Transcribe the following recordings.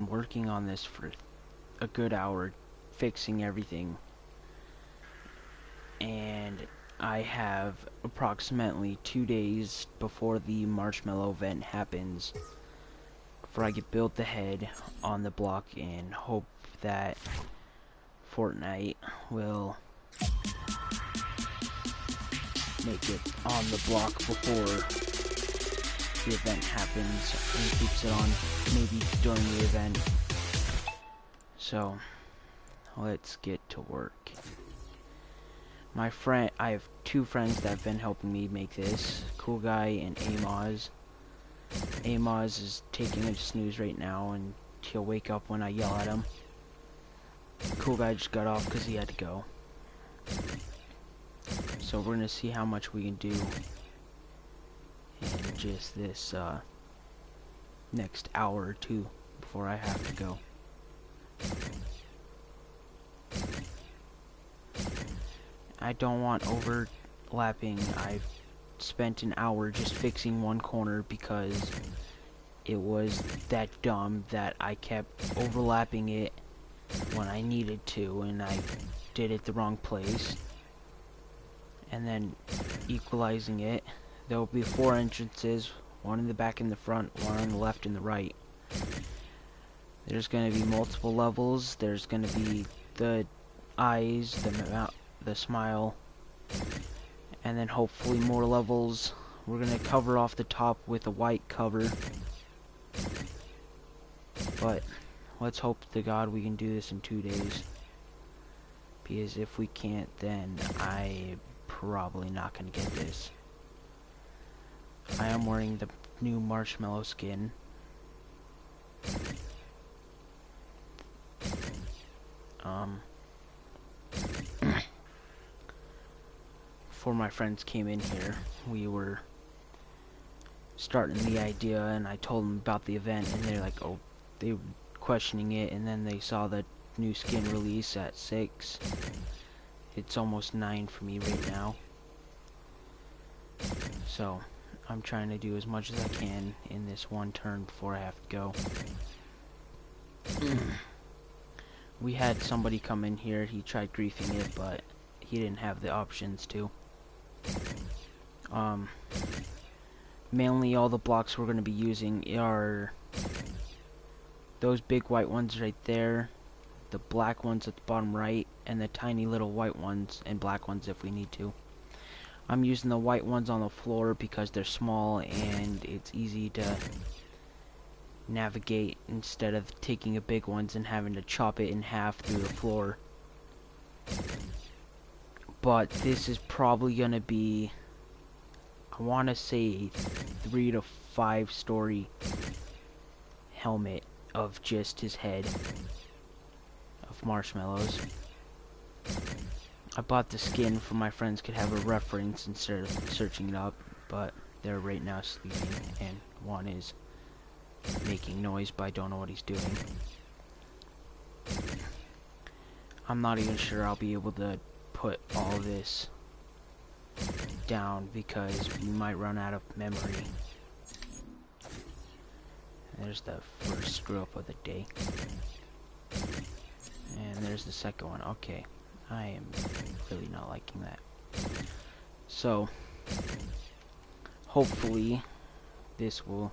been working on this for a good hour, fixing everything, and I have approximately 2 days before the marshmallow event happens before I can build the head on the block and hope that Fortnite will make it on the block before the event happens and keeps it on maybe during the event. So let's get to work. I have two friends that have been helping me make this, Cool Guy and Amos. Amos is taking a snooze right now and he'll wake up when I yell at him. Cool Guy just got off because he had to go. So we're gonna see how much we can do in just this next hour or two before I have to go. I don't want overlapping. I've spent an hour just fixing one corner because it was that dumb that I kept overlapping it when I needed to, and I did it the wrong place. And then equalizing it. There will be 4 entrances, one in the back and the front, one on the left and the right. There's going to be multiple levels. There's going to be the eyes, the smile, and then hopefully more levels. We're going to cover off the top with a white cover. But let's hope to God we can do this in 2 days. Because if we can't, then I'm probably not going to get this. I am wearing the new marshmallow skin. Before my friends came in here, we were starting the idea, and I told them about the event, and they're like, oh, they were questioning it, and then they saw the new skin release at 6. It's almost 9 for me right now. So I'm trying to do as much as I can in this one turn before I have to go. We had somebody come in here, he tried griefing it, but he didn't have the options to. Mainly all the blocks we're going to be using are those big white ones right there, the black ones at the bottom right, and the tiny little white ones and black ones if we need to. I'm using the white ones on the floor because they're small and it's easy to navigate instead of taking a big ones and having to chop it in half through the floor. But this is probably gonna be, I want to say, 3 to 5 story helmet of just his head of marshmallows. I bought the skin for my friends could have a reference instead of searching it up, but they're right now sleeping and one is making noise, but I don't know what he's doing. I'm not even sure I'll be able to put all this down because we might run out of memory. There's the first screw up of the day. And there's the second one. Okay. I am really not liking that. So, hopefully this will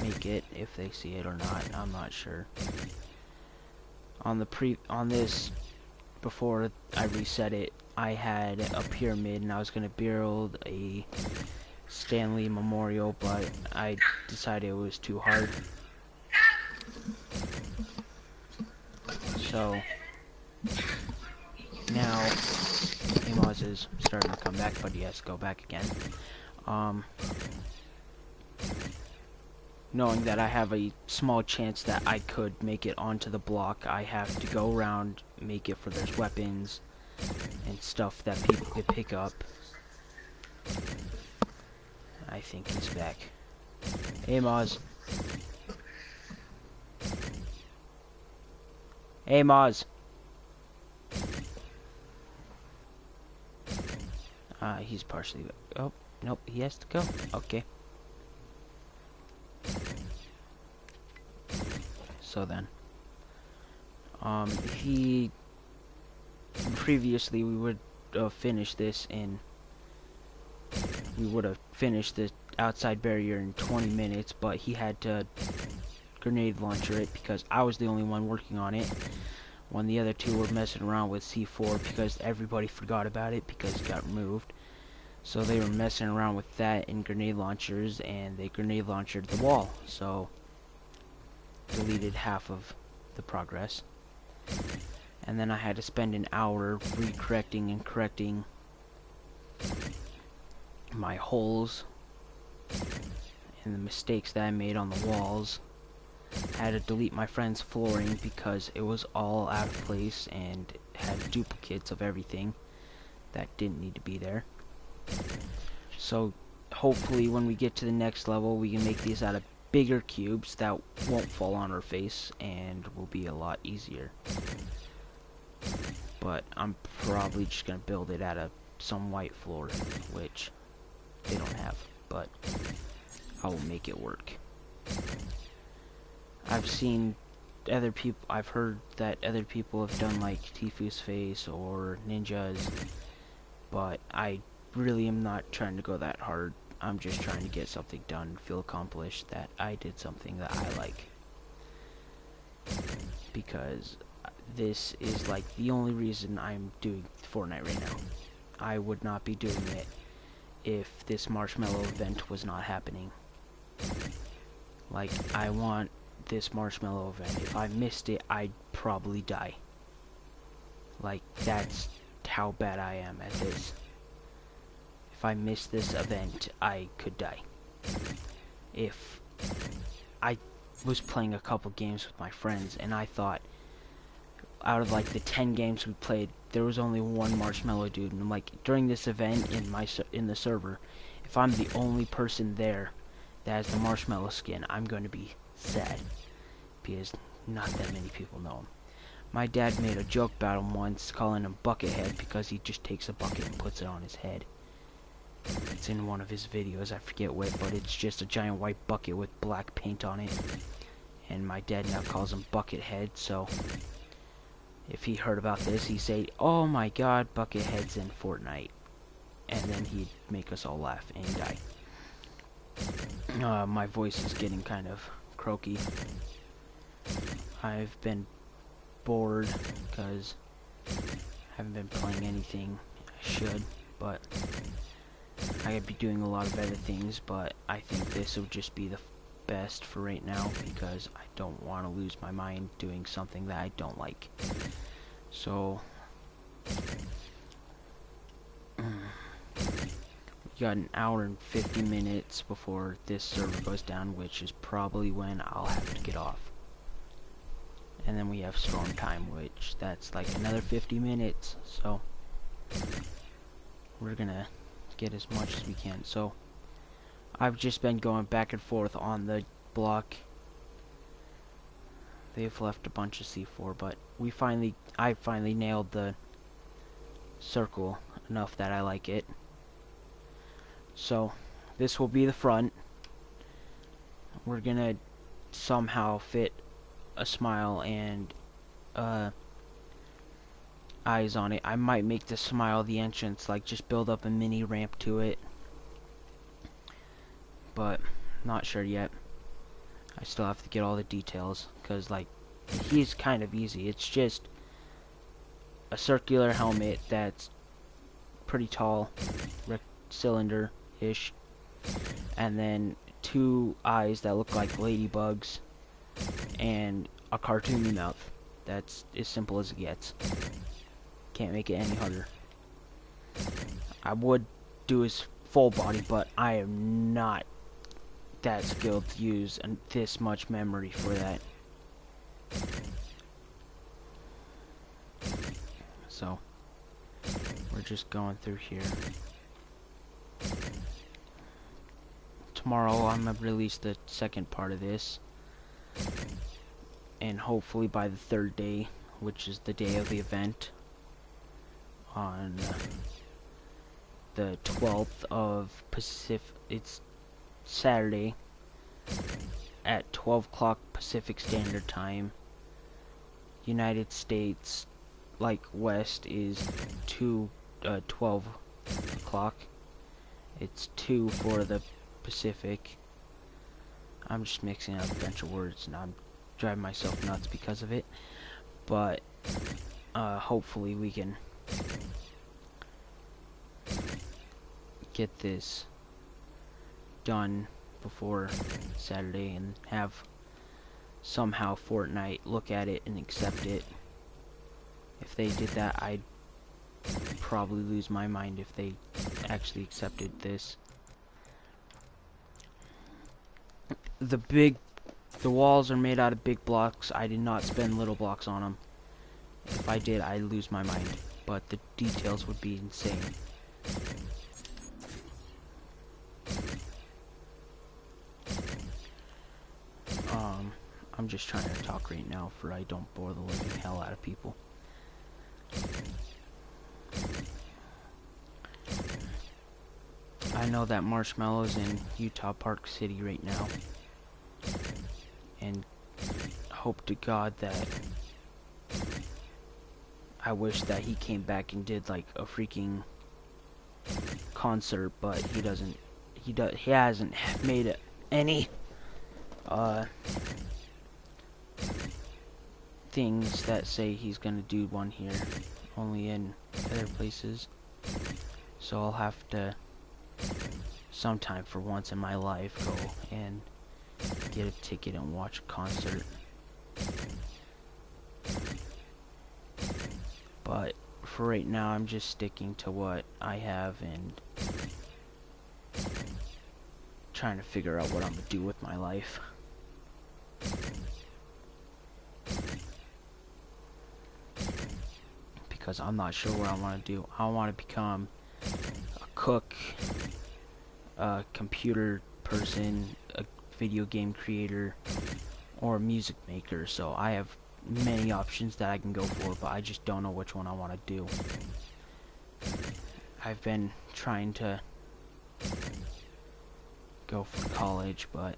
make it, if they see it or not. I'm not sure. On this, before I reset it, I had a pyramid and I was gonna build a Stanley Memorial, but I decided it was too hard. So now Amos is starting to come back, but he has to go back again. Knowing that I have a small chance that I could make it onto the block, I have to go around, make it for there's weapons and stuff that people could pick up. I think he's back. Amos. Amos. He's partially. Oh, nope, he has to go. Okay. So then, he previously we would have finished this in. We would have finished the outside barrier in 20 minutes, but he had to grenade launcher it because I was the only one working on it. When the other two were messing around with C4 because everybody forgot about it because it got removed. So they were messing around with that in grenade launchers, and they grenade launched the wall. So deleted half of the progress. And then I had to spend an hour re-correcting and correcting my holes and the mistakes that I made on the walls. I had to delete my friend's flooring because it was all out of place and had duplicates of everything that didn't need to be there. So hopefully when we get to the next level we can make these out of bigger cubes that won't fall on our face and will be a lot easier. But I'm probably just gonna build it out of some white floor, which they don't have, but I will make it work. I've seen other people, I've heard that other people have done like Tifu's face or ninjas, but I really am not trying to go that hard. I'm just trying to get something done, feel accomplished that I did something that I like. Because this is like the only reason I'm doing Fortnite right now. I would not be doing it if this marshmallow event was not happening. Like, I want this marshmallow event. If I missed it, I'd probably die. Like, that's how bad I am at this. If I missed this event, I could die. If I was playing a couple games with my friends, and I thought, out of like the 10 games we played, there was only one marshmallow dude, and I'm like, during this event in the server, if I'm the only person there that has the marshmallow skin, I'm going to be sad because not that many people know him. My dad made a joke about him once, calling him Buckethead because he just takes a bucket and puts it on his head. It's in one of his videos, I forget what, but it's just a giant white bucket with black paint on it. And my dad now calls him Buckethead, so if he heard about this, he'd say, "Oh my god, Buckethead's in Fortnite." And then he'd make us all laugh and die. My voice is getting kind of croaky. I've been bored because I haven't been playing anything I should, but I could be doing a lot of other things, but I think this would just be the best for right now because I don't want to lose my mind doing something that I don't like. So we got an hour and 50 minutes before this server goes down, which is probably when I'll have to get off. And then we have storm time, which that's like another 50 minutes, so we're gonna get as much as we can. So I've just been going back and forth on the block. They've left a bunch of C4, but I finally nailed the circle enough that I like it. So this will be the front. We're gonna somehow fit a smile and eyes on it. I might make the smile the entrance, like just build up a mini ramp to it, but not sure yet. I still have to get all the details because like he's kind of easy. It's just a circular helmet that's pretty tall, cylinder-ish, and then two eyes that look like ladybugs and a cartoony mouth. That's as simple as it gets. Can't make it any harder. I would do his full body, but I am not that skilled to use this much memory for that. So we're just going through here. Tomorrow I'm gonna release the second part of this, and hopefully by the third day, which is the day of the event, on the 12th of Pacific, it's Saturday, at 12 o'clock Pacific Standard Time. United States, like West, is 12 o'clock. It's 2 for the Pacific. I'm just mixing up a bunch of words and I'm driving myself nuts because of it. But hopefully we can get this done before Saturday and have somehow Fortnite look at it and accept it. If they did that, I'd probably lose my mind if they actually accepted this. The walls are made out of big blocks. I did not spend little blocks on them. If I did, I'd lose my mind. But the details would be insane. I'm just trying to talk right now for I don't bore the living hell out of people. I know that Marshmello's in Utah Park City right now. And hope to God that I wish that he came back and did like a freaking concert, but he doesn't. He hasn't made any things that say he's gonna do one here, only in other places. So I'll have to sometime for once in my life go and get a ticket and watch a concert. But for right now, I'm just sticking to what I have and trying to figure out what I'm gonna do with my life. Because I'm not sure what I want to do. I want to become a cook, a computer person, a video game creator, or a music maker. So I have many options that I can go for, but I just don't know which one I want to do. I've been trying to go for college, but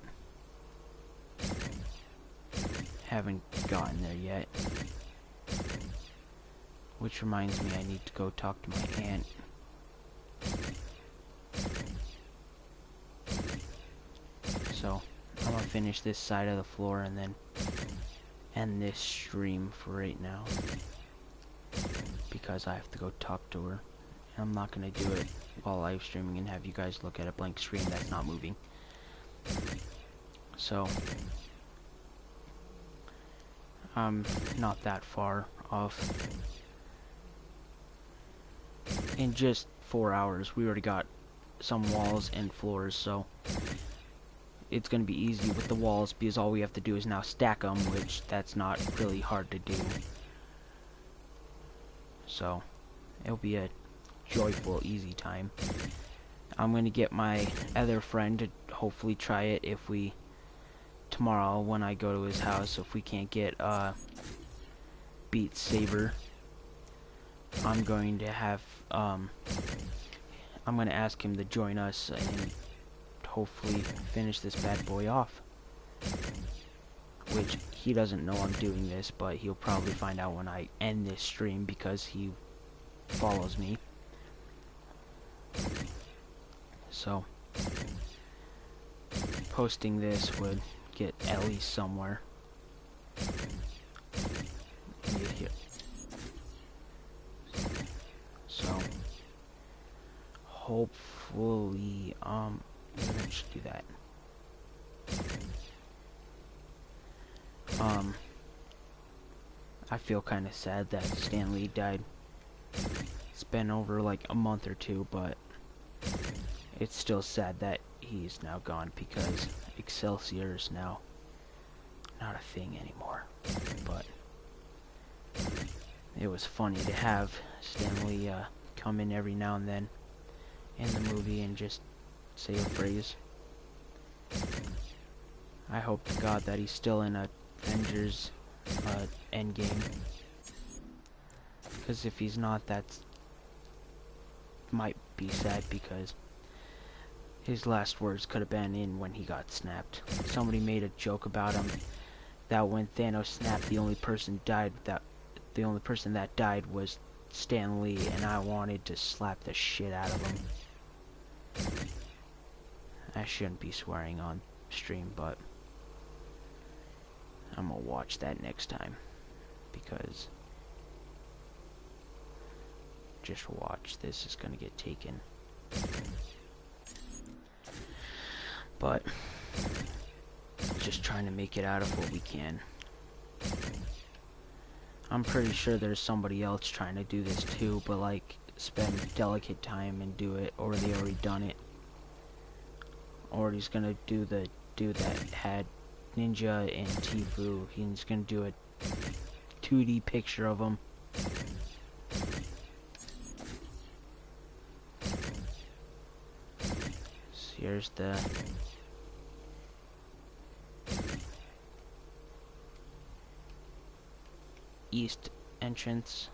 haven't gotten there yet. Which reminds me, I need to go talk to my aunt. So, I'm gonna finish this side of the floor and then end this stream for right now. Because I have to go talk to her. And I'm not gonna do it while live streaming and have you guys look at a blank screen that's not moving. So, I'm not that far off. In just 4 hours, we already got some walls and floors, so it's going to be easy with the walls because all we have to do is now stack them, which that's not really hard to do. So, it'll be a joyful, easy time. I'm going to get my other friend to hopefully try it if we, tomorrow when I go to his house, if we can't get Beat Saber. I'm going to have, I'm going to ask him to join us and hopefully finish this bad boy off. Which, he doesn't know I'm doing this, but he'll probably find out when I end this stream because he follows me. So, posting this would get at least somewhere. Here. So, hopefully, let's do that. I feel kind of sad that Stan Lee died. It's been over like a month or two, but it's still sad that he's now gone because Excelsior is now not a thing anymore. But it was funny to have Stan Lee come in every now and then in the movie and just say a phrase. I hope to God that he's still in Avengers Endgame. Because if he's not, that's might be sad because His last words could have been in when he got snapped. Somebody made a joke about him that when Thanos snapped, the only person that died was Stan Lee, and I wanted to slap the shit out of him. I shouldn't be swearing on stream, but I'm gonna watch that next time, because just watch, this is gonna get taken. But just trying to make it out of what we can. I'm pretty sure there's somebody else trying to do this too, but like spend delicate time and do it, or they already done it. Or he's gonna do the dude that had Ninja and Tifu. He's gonna do a 2D picture of him. So here's the east entrance.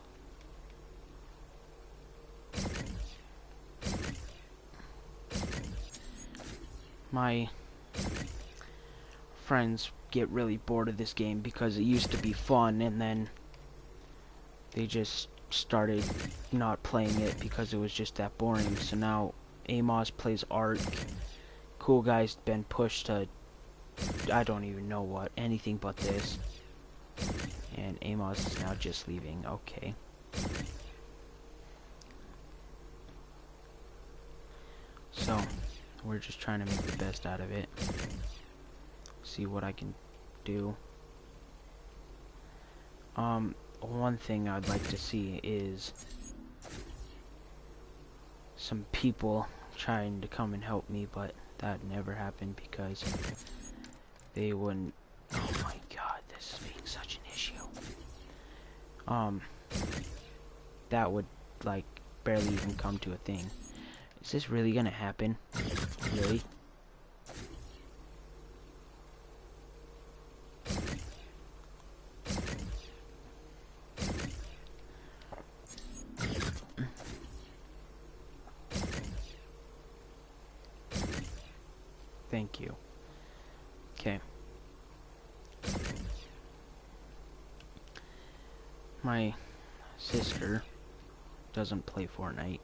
My friends get really bored of this game because it used to be fun, and then they just started not playing it because it was just that boring. So now Amos plays Ark. Cool Guy's been pushed to I don't even know what, anything but this. And Amos is now just leaving. Okay. So we're just trying to make the best out of it. See what I can do. One thing I'd like to see is some people trying to come and help me, but that never happened because they wouldn't. Oh my god, this is being such an issue. That would like barely even come to a thing. Is this really gonna happen? Really? Thank you. Okay. My sister doesn't play Fortnite.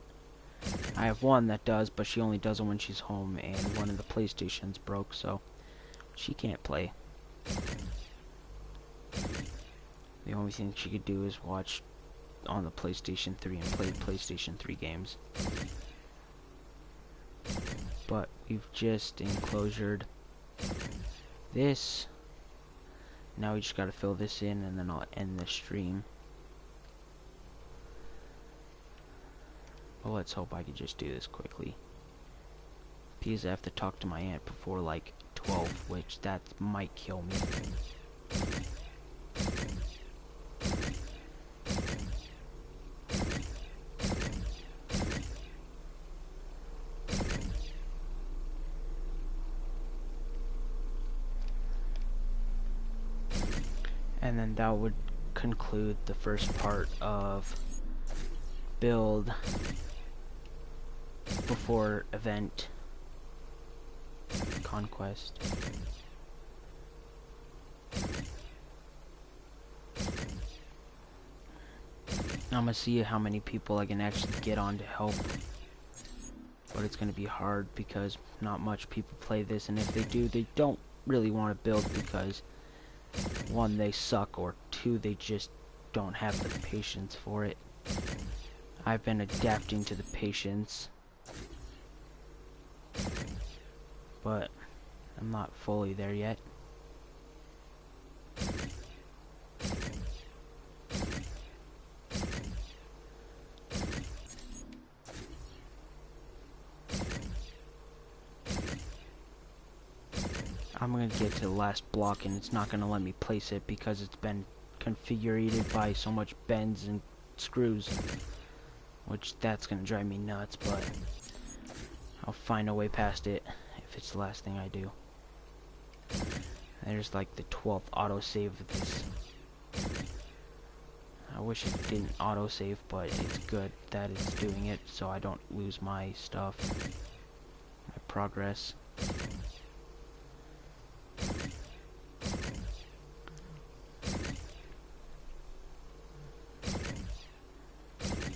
I have one that does, but she only does it when she's home, and one of the PlayStations broke, so she can't play. The only thing she could do is watch on the PlayStation 3 and play PlayStation 3 games. But we've just enclosured this. Now we just gotta fill this in, and then I'll end the stream. Well, let's hope I can just do this quickly. Because I have to talk to my aunt before like 12, which that might kill me. And then that would conclude the first part of build before event conquest. I'm gonna see how many people I can actually get on to help, but it's gonna be hard because not much people play this, and if they do, they don't really want to build because one, they suck, or two, they just don't have the patience for it. I've been adapting to the patience, but I'm not fully there yet. I'm gonna get to the last block and it's not gonna let me place it because it's been configured by so much bends and screws, which that's gonna drive me nuts, but I'll find a way past it if it's the last thing I do. There's like the 12th autosave of this. I wish it didn't autosave, but it's good that it's doing it so I don't lose my stuff, my progress.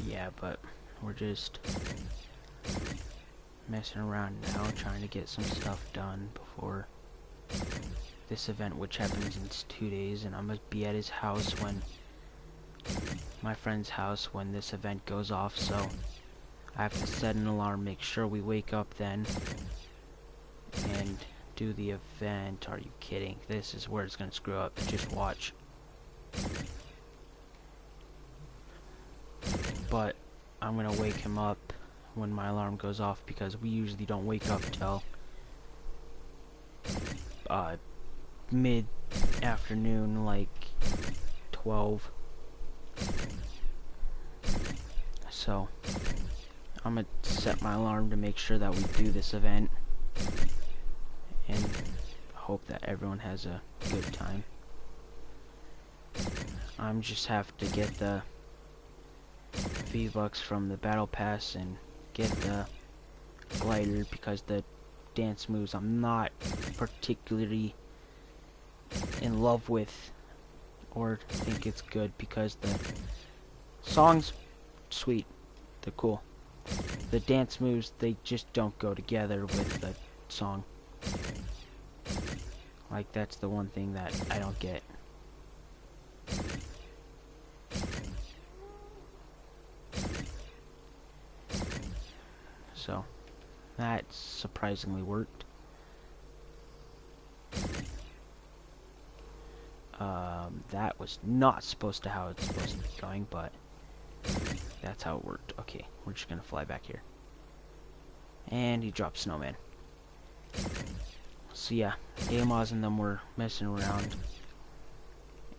Yeah, but we're just messing around now, trying to get some stuff done before this event, which happens in 2 days, and I'm gonna be at his house when my friend's house when this event goes off, so I have to set an alarm, make sure we wake up then, and do the event. Are you kidding? This is where it's gonna screw up. Just watch. But I'm gonna wake him up when my alarm goes off, because we usually don't wake up till mid-afternoon, like 12. So I'm gonna set my alarm to make sure that we do this event and hope that everyone has a good time. I'm just have to get the V-Bucks from the battle pass and get the glider, because the dance moves I'm not particularly in love with or think it's good, because the song's sweet, they're cool. The dance moves, they just don't go together with the song. Like, that's the one thing that I don't get. So that surprisingly worked. That was not supposed to how it's supposed to be going, but that's how it worked. Okay, we're just gonna fly back here. And he dropped snowman. So yeah, Amos and them were messing around,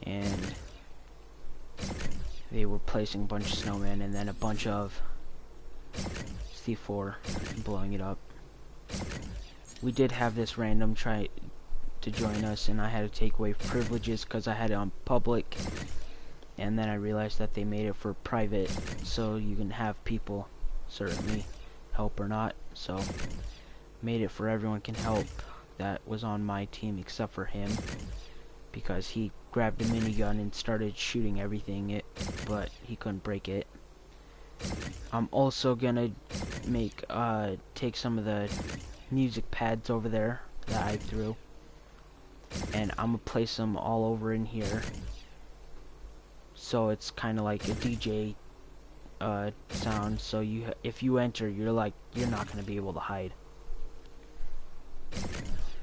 and they were placing a bunch of snowmen and then a bunch of C4 blowing it up. We did have this random try to join us, and I had to take away privileges because I had it on public, and then I realized that they made it for private, so you can have people certainly help or not. So made it for everyone can help that was on my team except for him, because he grabbed a minigun and started shooting everything, but he couldn't break it. I'm also gonna make take some of the music pads over there that I threw, and I'm gonna place them all over in here, so it's kind of like a DJ sound. So if you enter, you're not gonna be able to hide.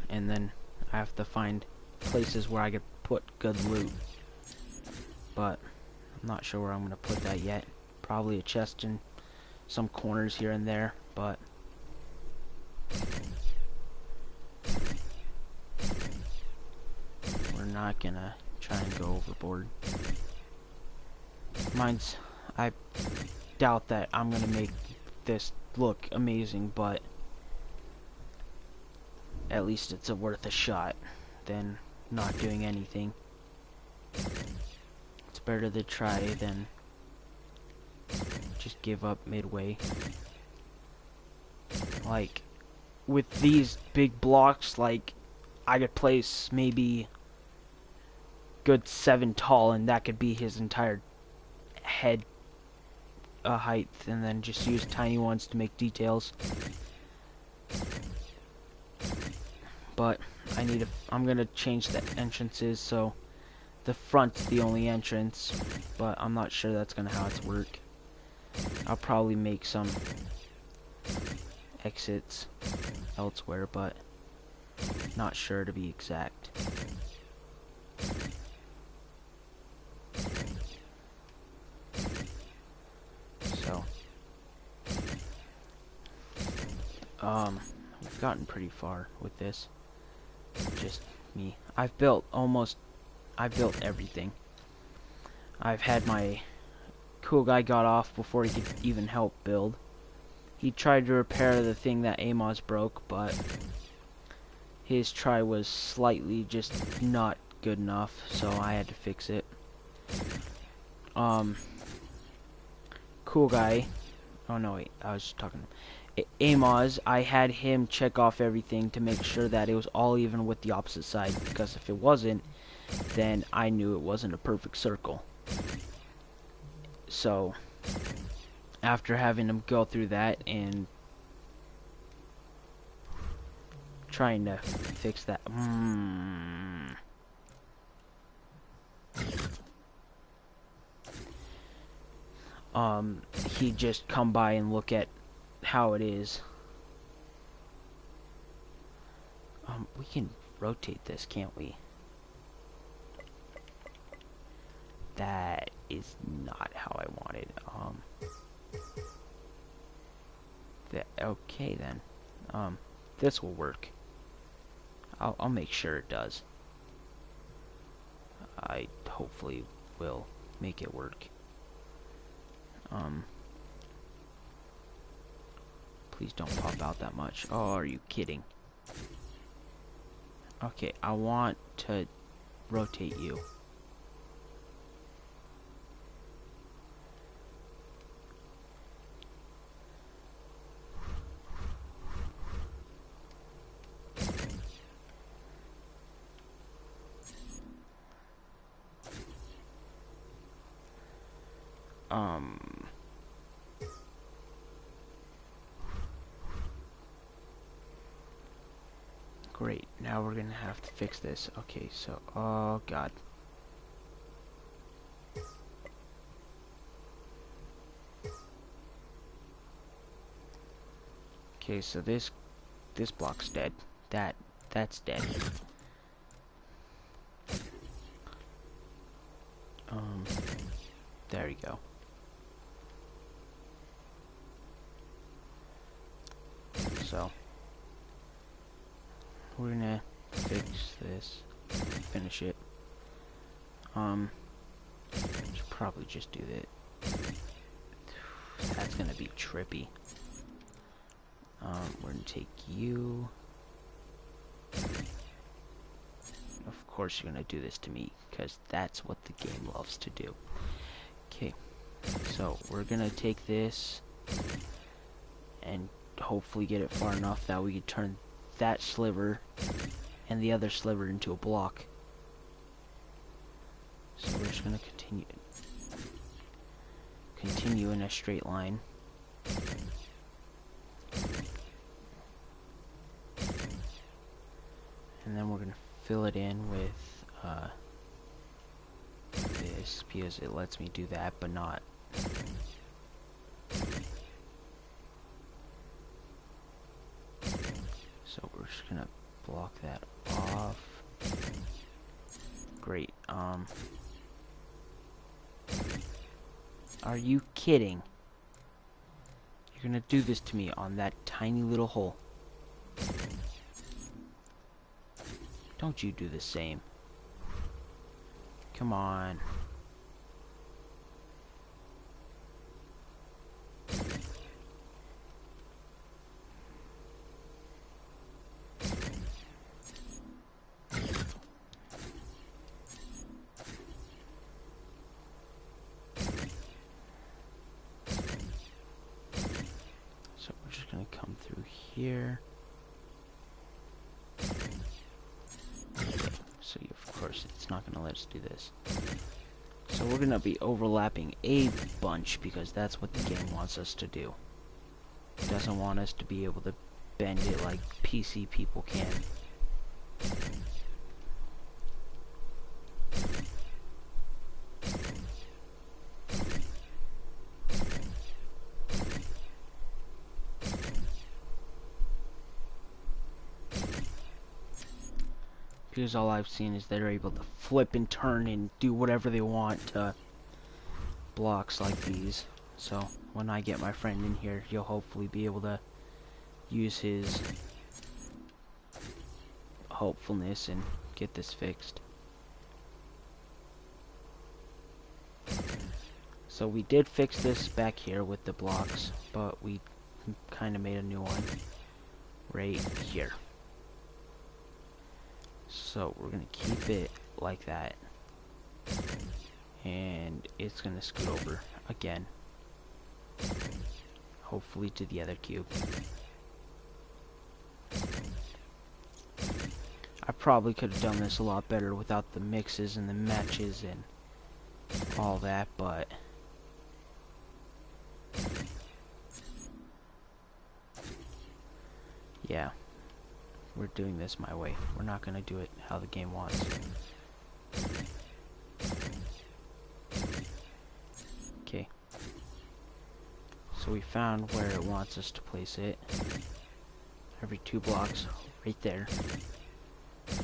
And then I have to find places where I could put good loot, but I'm not sure where I'm gonna put that yet. Probably a chest in some corners here and there, but we're not gonna try and go overboard. I doubt that I'm gonna make this look amazing, but at least it's worth a shot than not doing anything. It's better to try than just give up midway. Like, with these big blocks, like, I could place maybe good 7 tall, and that could be his entire head height, and then just use tiny ones to make details. But I'm gonna change the entrances, so the front's the only entrance, but I'm not sure that's gonna how it's work. I'll probably make some exits elsewhere, but not sure to be exact. So we've gotten pretty far with this. Just me. I've built everything. I've had my cool guy got off before he could even help build. He tried to repair the thing that Amos broke, but his try was slightly just not good enough, so I had to fix it. Cool guy. Oh no, wait, I was talking. Amos, I had him check off everything to make sure that it was all even with the opposite side, because if it wasn't, then I knew it wasn't a perfect circle. So, after having him go through that and trying to fix that, he'd just come by and look at how it is. We can rotate this, can't we? That is not how I wanted. Okay then. This will work. I'll make sure it does. I hopefully will make it work. Please don't pop out that much. Oh, are you kidding? Okay, I want to rotate you. Great, now we're gonna have to fix this. Okay, so, oh god. Okay, so this block's dead. That's dead. There you go. So we're gonna fix this, finish it. Should probably just do that. That's gonna be trippy. We're gonna take you. Of course you're gonna do this to me, because that's what the game loves to do. Okay, so we're gonna take this and hopefully get it far enough that we can turn that sliver and the other sliver into a block. So we're just gonna continue in a straight line. And then we're gonna fill it in with this, because it lets me do that, but not. So we're just gonna block that off. Great. Are you kidding? You're gonna do this to me on that tiny little hole. Don't you do the same. Come on. So we're just gonna come through here. So of course it's not gonna let us do this. So we're gonna be overlapping a bunch, because that's what the game wants us to do. It doesn't want us to be able to bend it like PC people can. Because all I've seen is they're able to flip and turn and do whatever they want to blocks like these. So when I get my friend in here, he'll hopefully be able to use his hopefulness and get this fixed. So we did fix this back here with the blocks, but we kind of made a new one right here. So we're gonna keep it like that, and it's gonna scoot over again. hopefully to the other cube. I probably could have done this a lot better without the mixes and the matches and all that, but yeah, we're doing this my way. We're not gonna do it how the game wants. Okay. So we found where it wants us to place it. Every 2 blocks, right there.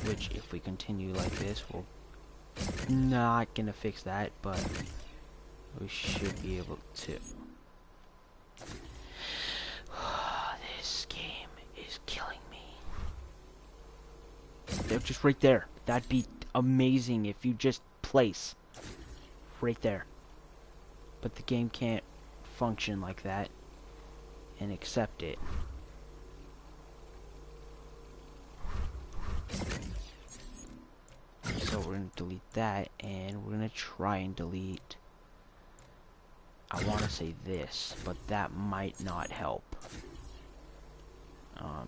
Which, if we continue like this, we'll not gonna fix that, but we should be able to. This game is killing me. They're just right there. That'd be amazing if you just place right there. But the game can't function like that and accept it. So we're going to delete that, and we're going to try and delete, I want to say this, but that might not help.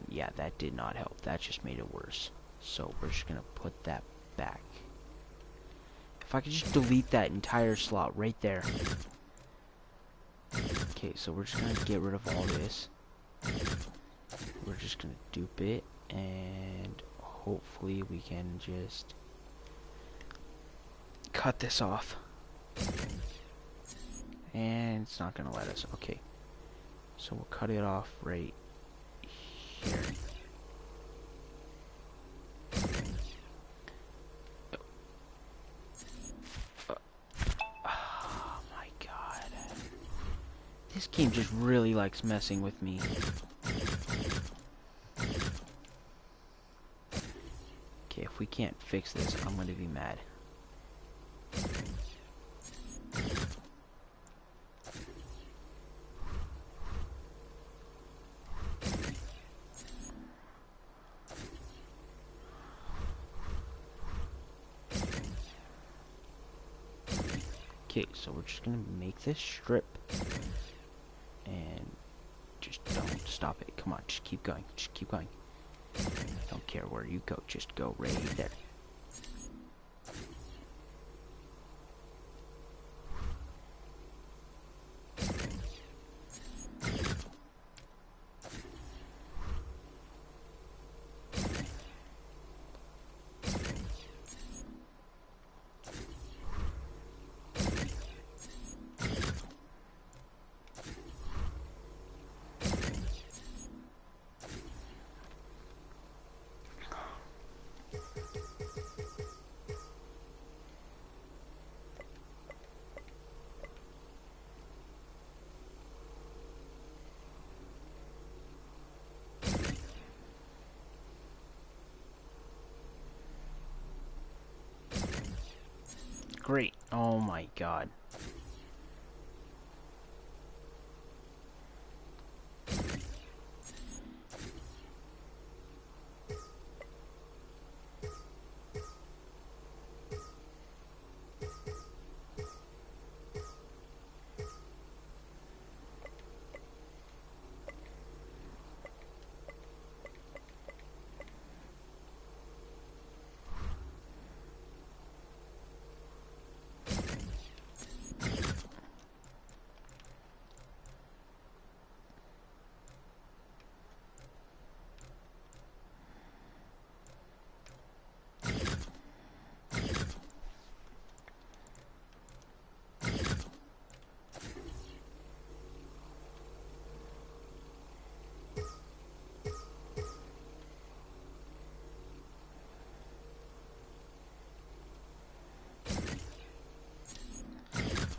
Yeah, that did not help. That just made it worse. So we're just going to put that back. If I could just delete that entire slot right there. Okay, so we're just going to get rid of all this. We're just going to dupe it, and hopefully we can just cut this off. And it's not going to let us. Okay. So we'll cut it off right here. Oh my god. This game just really likes messing with me. Okay, if we can't fix this, I'm going to be mad. Okay, so we're just gonna make this strip and just don't stop it. Come on, just keep going. Just keep going. I don't care where you go, just go right there. Great. Oh my god.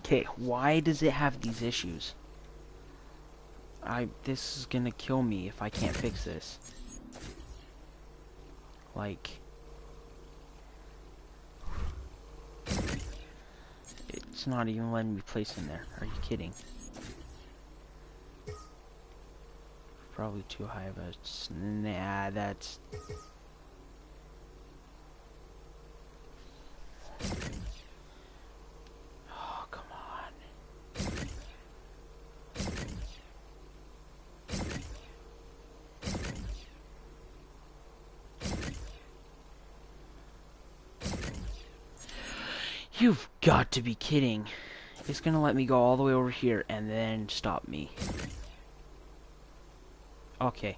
Okay, why does it have these issues? This is gonna kill me if I can't fix this. Like, it's not even letting me place in there. Are you kidding? Probably too high of a... Nah, that's... You've got to be kidding. It's gonna let me go all the way over here and then stop me. Okay.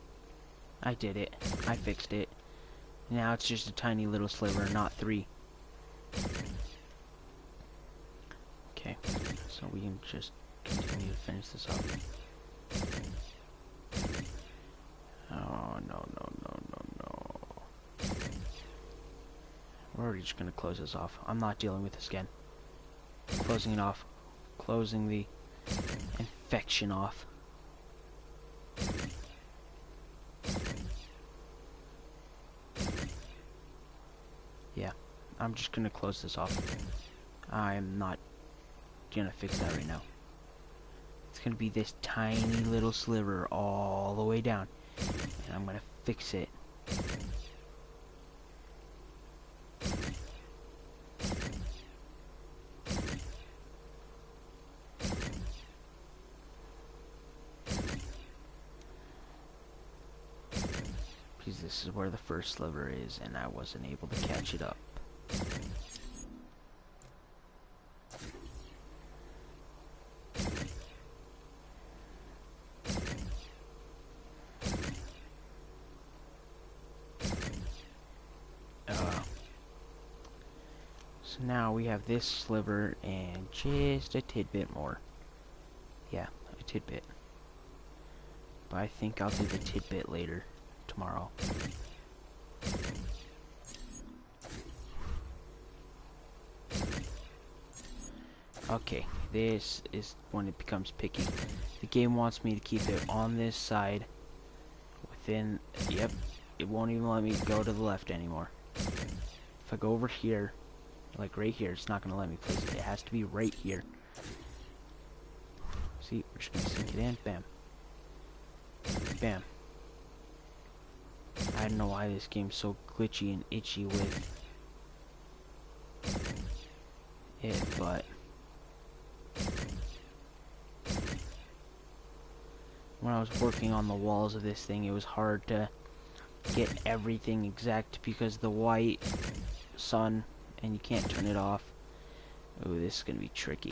I did it. I fixed it. Now it's just a tiny little sliver, not 3. Okay. So we can just continue to finish this up. Oh, no, no, no, no, no. We're already just gonna close this off. I'm not dealing with this again. Closing it off. Closing the infection off. Yeah, I'm just gonna close this off. I'm not gonna fix that right now. It's gonna be this tiny little sliver all the way down, and I'm gonna fix it. Because this is where the first sliver is, and I wasn't able to catch it up. So now we have this sliver and just a tidbit more. Yeah, a tidbit. But I think I'll do the tidbit later, tomorrow. Okay, this is when it becomes picky. The game wants me to keep it on this side within, yep, it won't even let me go to the left anymore. If I go over here, like right here, it's not going to let me place it. It has to be right here. See, we're just going to sink it in, bam. Bam. I don't know why this game's so glitchy and itchy with it, but when I was working on the walls of this thing, it was hard to get everything exact because the white sun, and you can't turn it off. Ooh, this is gonna be tricky.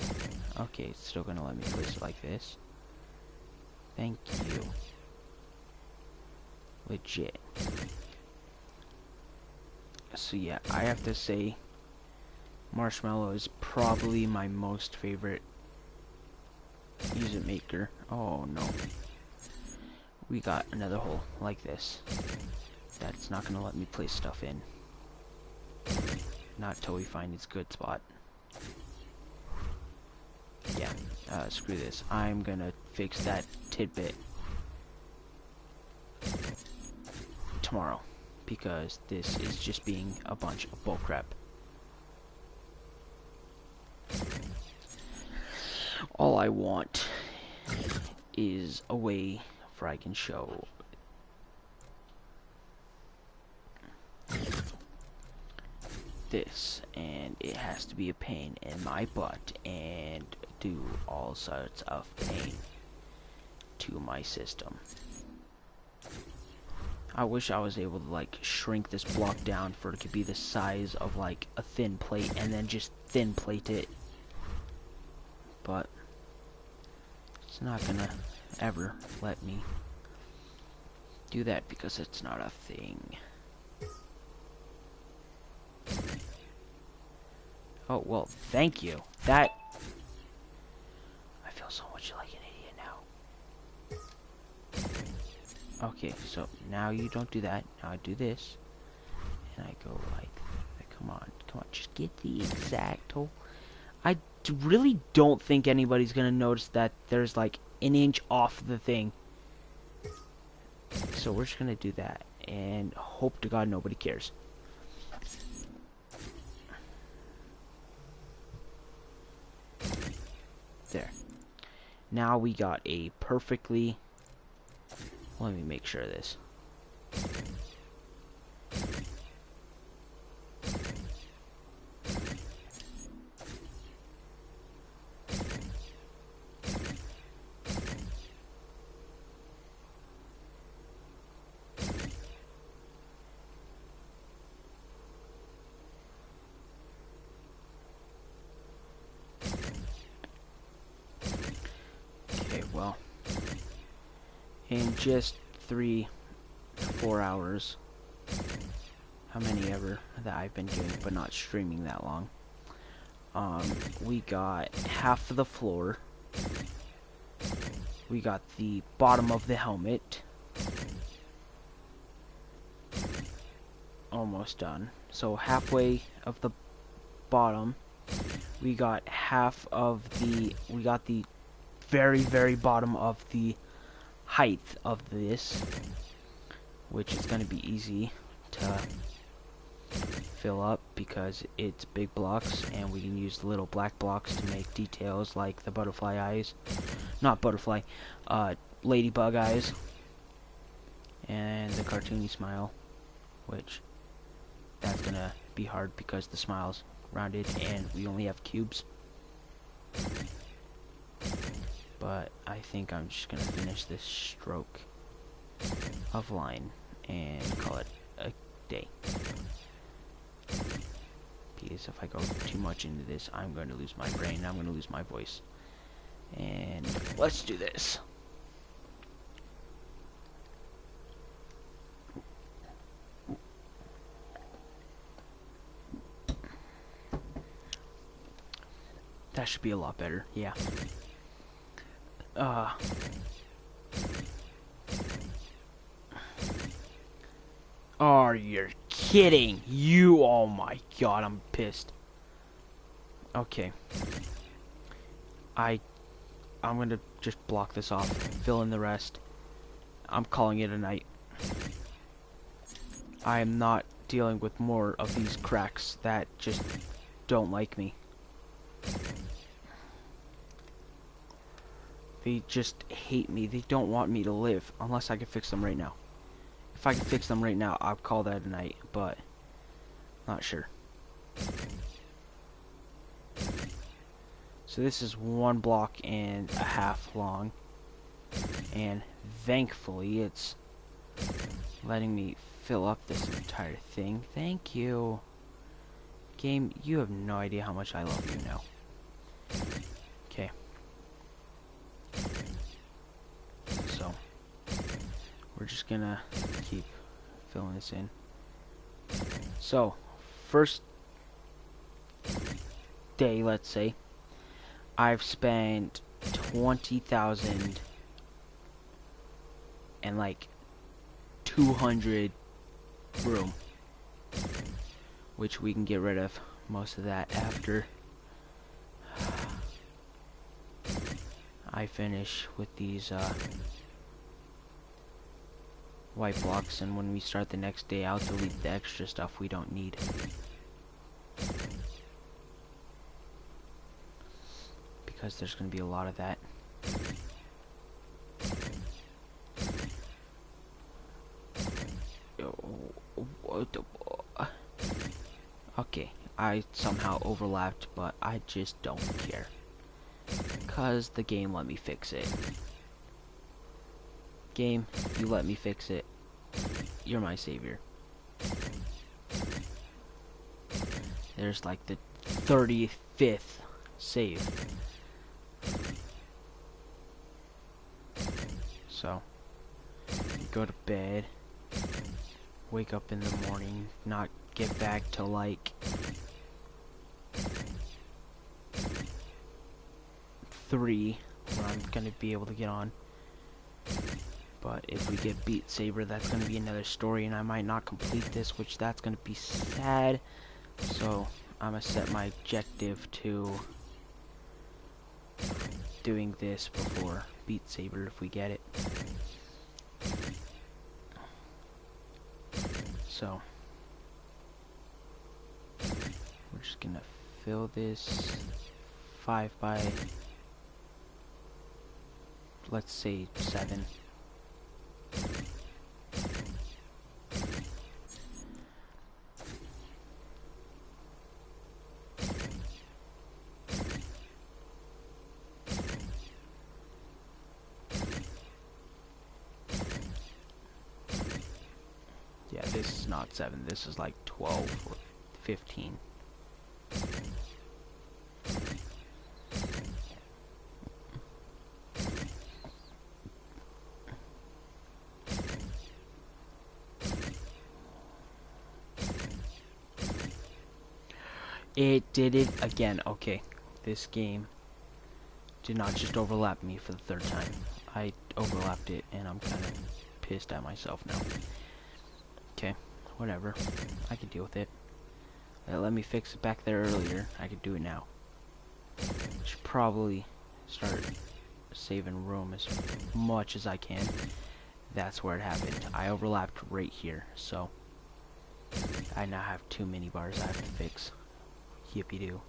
Okay, it's still gonna let me place it like this. Thank you. Legit. So yeah, I have to say Marshmello is probably my most favorite music maker. Oh no. We got another hole like this. That's not gonna let me place stuff in. Not till we find its good spot. Yeah, screw this. I'm gonna fix that tidbit tomorrow, because this is just being a bunch of bullcrap. All I want is a way where I can show this, and it has to be a pain in my butt and do all sorts of pain to my system. I wish I was able to like shrink this block down for it to be the size of like a thin plate and then just thin plate it, but it's not gonna ever let me do that because it's not a thing. Oh, well, thank you. That... I feel so much like an idiot now. Okay, so now you don't do that. Now I do this. And I go like... Come on, just get the exact hole. I really don't think anybody's gonna notice that there's like an inch off the thing. So we're just gonna do that. And hope to God nobody cares. There. Now we got a perfectly... Let me make sure of this. in just 3 to 4 hours. How many ever that I've been doing, but not streaming that long. We got half of the floor. We got the bottom of the helmet. Almost done. So halfway of the bottom. We got half of the... We got the very, very bottom of the height of this. Which is going to be easy to fill up because it's big blocks and we can use the little black blocks to make details like the butterfly eyes. Not butterfly, ladybug eyes. And the cartoony smile, which that's gonna be hard because the smile's rounded and we only have cubes. But I think I'm just gonna finish this stroke of line and call it a day. Because if I go too much into this, I'm going to lose my brain, I'm going to lose my voice. And let's do this. That should be a lot better, yeah. Oh, you're kidding. You, oh my god, I'm pissed. Okay. I'm gonna just block this off, fill in the rest. I'm calling it a night. I am not dealing with more of these cracks that just don't like me. They just hate me. They don't want me to live unless I can fix them right now. If I can fix them right now, I'll call that a night, but not sure. So this is 1 block and a half long, and thankfully it's letting me fill up this entire thing. Thank you. Game, you have no idea how much I love you now. Okay. So we're just gonna keep filling this in. So, first day, let's say, I've spent 20,000 and like 200 room, which we can get rid of most of that after I finish with these white blocks, and when we start the next day, I'll delete the extra stuff we don't need. Because there's going to be a lot of that. Okay, I somehow overlapped, but I just don't care. Because the game let me fix it. Game, you let me fix it. You're my savior. There's like the 35th save. So, go to bed, wake up in the morning, not get back till like 3, where I'm gonna be able to get on. But if we get Beat Saber, that's gonna be another story, and I might not complete this, which that's gonna be sad. So I'm gonna set my objective to doing this before Beat Saber if we get it. So we're just gonna fill this 5 by, let's say 7. Yeah, this is not 7, this is like 12 or 15. It did it again. Okay, this game did not just overlap me for the third time. I overlapped it, and I'm kind of pissed at myself now. Okay, whatever. I can deal with it. Let me fix it back there earlier. I could do it now. Should probably start saving room as much as I can. That's where it happened. I overlapped right here, so I now have 2 mini bars I have to fix. Yippee-doo.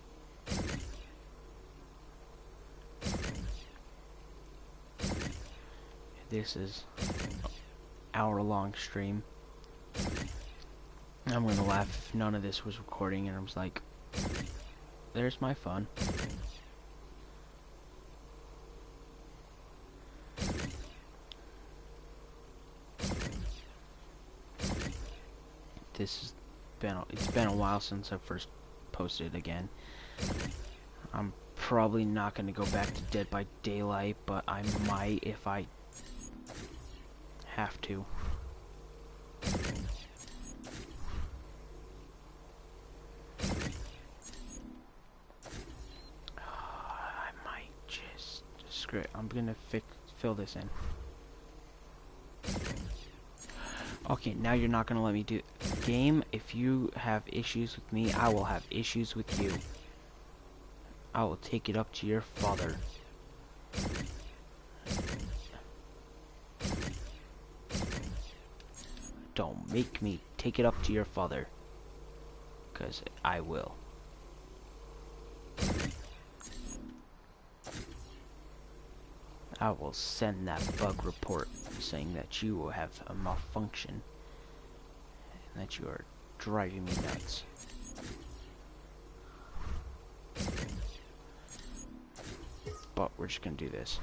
This is an hour-long stream. I'm gonna laugh if none of this was recording and I was like, there's my fun. It's been a while since I first posted again. I'm probably not gonna go back to Dead by Daylight, but I might if I have to. I might just screw it. I'm gonna fill this in. Okay, now you're not gonna let me do it. Game, if you have issues with me, I will have issues with you. I will take it up to your father. Don't make me take it up to your father. 'Cause I will. I will send that bug report saying that you will have a malfunction and that you are driving me nuts. But we're just gonna do this.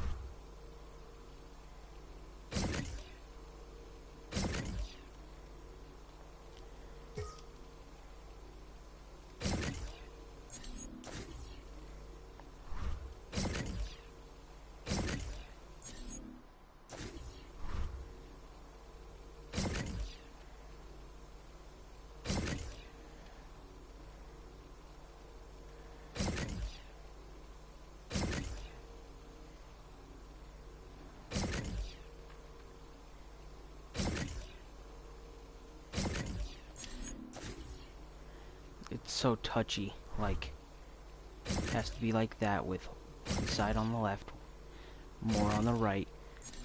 It's so touchy, like, it has to be like that with one side on the left, more on the right.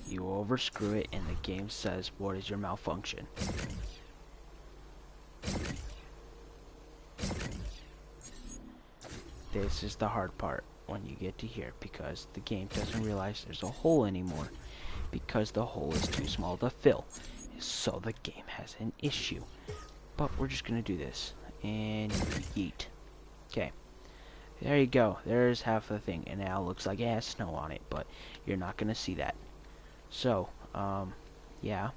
You overscrew it and the game says, what is your malfunction? This is the hard part when you get to here, because the game doesn't realize there's a hole anymore, because the hole is too small to fill. So the game has an issue. But we're just gonna do this. And yeet. Okay. There you go. There's half of the thing. And now it looks like it has snow on it, but you're not gonna see that. So, yeah.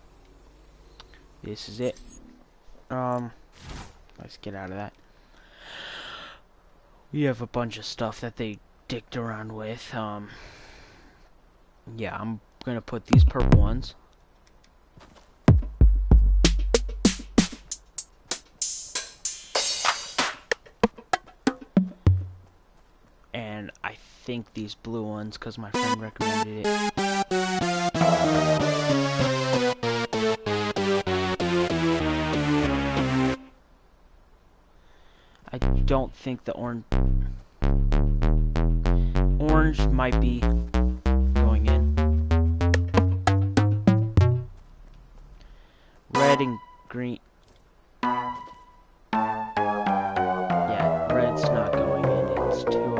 This is it. Let's get out of that. We have a bunch of stuff that they dicked around with. Yeah, I'm gonna put these purple ones. And I think these blue ones, because my friend recommended it. I don't think the orange might be going in. Red and green. Yeah, red's not going in. It's too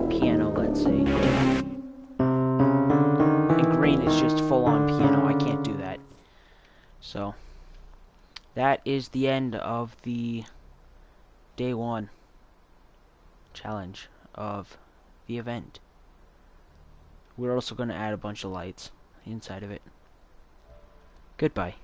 piano, let's say. And green is just full on piano. I can't do that. So that is the end of the day 1 challenge of the event. We're also going to add a bunch of lights inside of it. Goodbye.